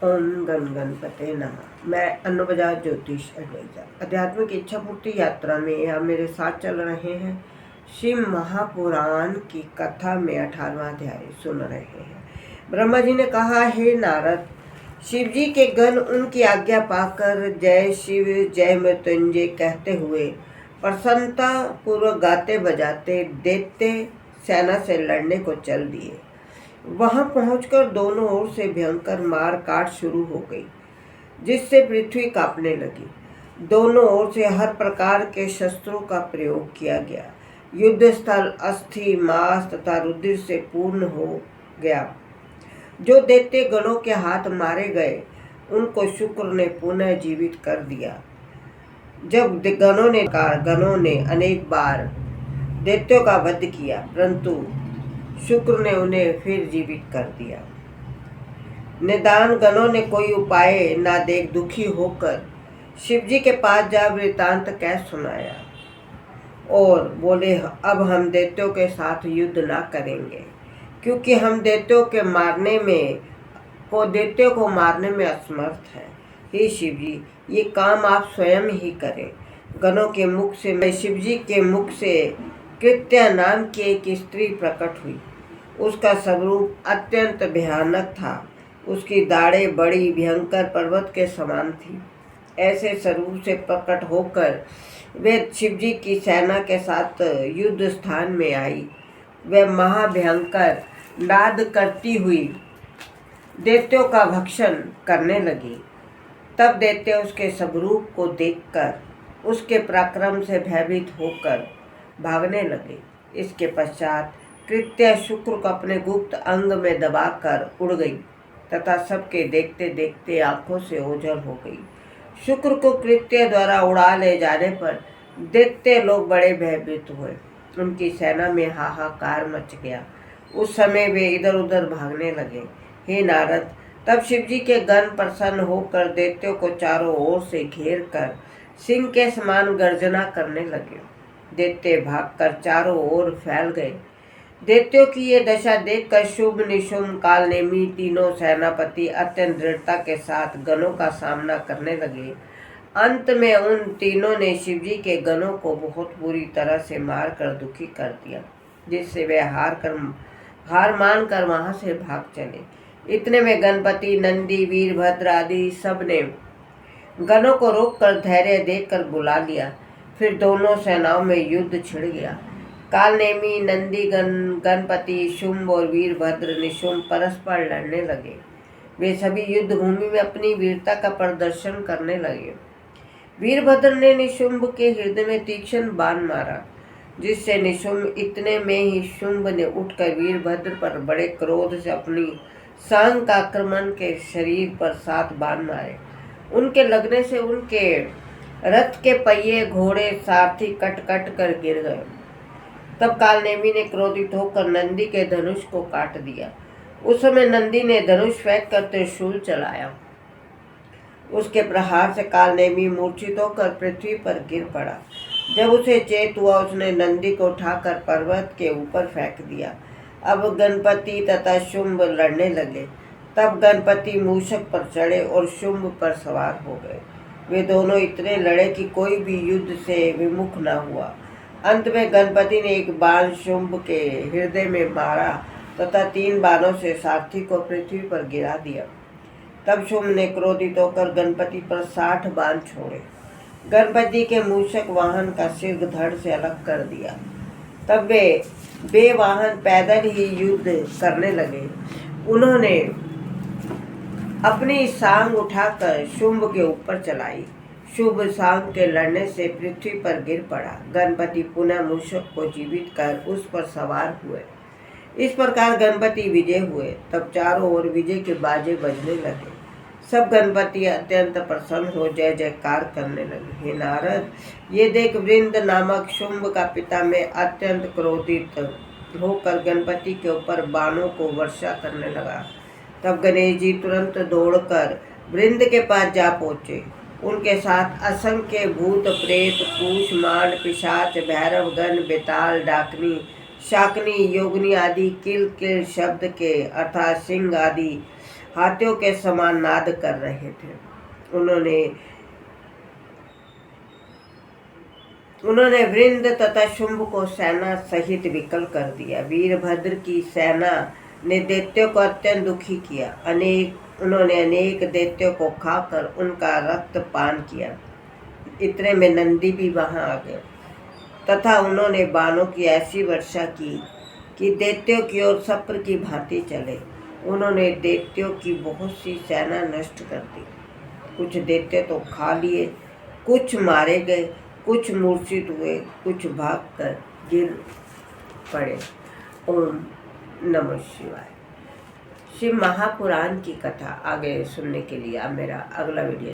ओम गण गणपते नमः। मैं अन्नबजाज ज्योतिष एडवाइजर आध्यात्मिक इच्छा पूर्ति यात्रा में हम मेरे साथ चल रहे हैं। शिव महापुराण की कथा में 18वां अध्याय सुन रहे हैं। ब्रह्मा जी ने कहा, हे नारद, शिव जी के गण उनकी आज्ञा पाकर जय शिव जय मृत्युंजय कहते हुए प्रसन्नता पूर्वक गाते बजाते दैत्य सेना से लड़ने को चल दिए। वहां पहुंचकर दोनों ओर से भयंकर मार काट शुरू हो गई, जिससे पृथ्वी कांपने लगी। दोनों ओर से हर प्रकार के शस्त्रों का प्रयोग किया गया। युद्ध स्थल अस्थि मांस तथा रुधिर से पूर्ण हो गया। जो दैत्य गणों के हाथ मारे गए उनको शुक्र ने पुनः जीवित कर दिया। जब गणों ने अनेक बार दैत्यों का वध किया, परंतु शुक्र ने उन्हें फिर जीवित कर दिया। निदान गणों ने कोई उपाय ना देख दुखी होकर शिव जी के पास जा वृतांत कह सुनाया और बोले, अब हम दैत्यों के साथ युद्ध ना करेंगे, क्योंकि हम दैत्यों को मारने में असमर्थ हैं। हे शिव जी, ये काम आप स्वयं ही करें। गणों के मुख से शिव जी के मुख से कृत्या नाम की एक स्त्री प्रकट हुई। उसका स्वरूप अत्यंत भयानक था। उसकी दाढ़ें बड़ी भयंकर पर्वत के समान थी। ऐसे स्वरूप से प्रकट होकर वे शिव जी की सेना के साथ युद्ध स्थान में आई। वह महाभयंकर नाद करती हुई दैत्यों का भक्षण करने लगी। तब दैत्य उसके स्वरूप को देखकर उसके पराक्रम से भयभीत होकर भागने लगे। इसके पश्चात कृत्या शुक्र को अपने गुप्त अंग में दबाकर उड़ गई तथा सबके देखते देखते आंखों से ओझल हो गई। शुक्र को कृत्या द्वारा उड़ा ले जाने पर दैत्य लोग बड़े भयभीत हुए। उनकी सेना में हाहाकार मच गया। उस समय वे इधर उधर भागने लगे। हे नारद, तब शिव जी के गण प्रसन्न होकर दैत्यों को चारों ओर से घेर कर सिंह के समान गर्जना करने लगे। दैत्य भागकर चारों ओर फैल गए। दैत्यों की ये दशा देखकर शुभ निशुम्भ कालनेमी तीनों सेनापति अत्यंत दृढ़ता के साथ गणों का सामना करने लगे। अंत में उन तीनों ने शिवजी के गणों को बहुत बुरी तरह से मारकर दुखी कर दिया, जिससे वे हार मानकर वहां से भाग चले। इतने में गणपति नंदी वीरभद्र आदि सब ने गणों को रोककर धैर्य देकर बुला लिया। फिर दोनों सेनाओं में युद्ध छिड़ गया। कालनेमी नंदी गणपति शुंभ और वीरभद्र निशुंभ परस्पर लड़ने लगे। वे सभी युद्ध भूमि में अपनी वीरता का प्रदर्शन करने लगे। वीरभद्र ने निशुंभ के हृदय में तीक्ष्ण बाण मारा, जिससे निशुंभ इतने में ही शुंभ ने उठकर वीरभद्र पर बड़े क्रोध से अपनी सांग का आक्रमण के शरीर पर 7 बाण मारे। उनके लगने से उनके रथ के पहिए घोड़े सारथी कट कट कर गिर गए। तब कालनेमी ने क्रोधित होकर नंदी के धनुष को काट दिया। उस समय नंदी ने धनुष फेंक कर त्रिशूल चलाया। उसके प्रहार से कालनेमी मूर्छित होकर पृथ्वी पर गिर पड़ा। जब उसे चेत हुआ, उसने नंदी को उठाकर पर्वत के ऊपर फेंक दिया। अब गणपति तथा शुंभ लड़ने लगे। तब गणपति मूषक पर चढ़े और शुंभ पर सवार हो गए। वे दोनों इतने लड़े कि कोई भी युद्ध से विमुख न हुआ। अंत में गणपति ने एक बाण शुंभ के हृदय में मारा तथा 3 बाणों से सारथी को पृथ्वी पर गिरा दिया। तब शुंभ ने क्रोधित होकर गणपति पर 60 बाण छोड़े। गणपति के मूषक वाहन का सिर धड़ से अलग कर दिया। तब वे बेवाहन पैदल ही युद्ध करने लगे। उन्होंने अपनी सांग उठाकर शुंभ के ऊपर चलाई। शुभ सांग के लड़ने से पृथ्वी पर गिर पड़ा। गणपति पुनः मूषक को जीवित कर उस पर सवार हुए। इस प्रकार गणपति विजय हुए। तब चारों ओर विजय के बाजे बजने लगे। सब गणपति अत्यंत प्रसन्न हो जय जयकार करने लगे। हे नारद, ये देख वृंद नामक शुंभ का पिता में अत्यंत क्रोधित होकर गणपति के ऊपर बाणों को वर्षा करने लगा। तब गणेश जी तुरंत दौड़कर वृंद के पास जा पहुंचे। उनके साथ असंख्य भूत प्रेत कूष्मांड पिशाच भैरव गण बेताल डाकनी शाकनी योगनी आदि किल किल शब्द के अर्थात सिंह आदि हाथियों के समान नाद कर रहे थे। उन्होंने वृंद तथा शुंभ को सेना सहित विकल कर दिया। वीरभद्र की सेना ने दैत्यों को अत्यंत दुखी किया। उन्होंने अनेक दैत्यों को खाकर उनका रक्त पान किया। इतने में नंदी भी वहां आ गए तथा उन्होंने बाणों की ऐसी वर्षा की कि दैत्यों की ओर सप्र की भांति चले। उन्होंने दैत्यों की बहुत सी सेना नष्ट कर दी। कुछ दैत्य तो खा लिए, कुछ मारे गए, कुछ मूर्छित हुए, कुछ भागकर गिर पड़े। ओम नमः शिवाय। शिव महापुराण की कथा आगे सुनने के लिए आप मेरा अगला वीडियो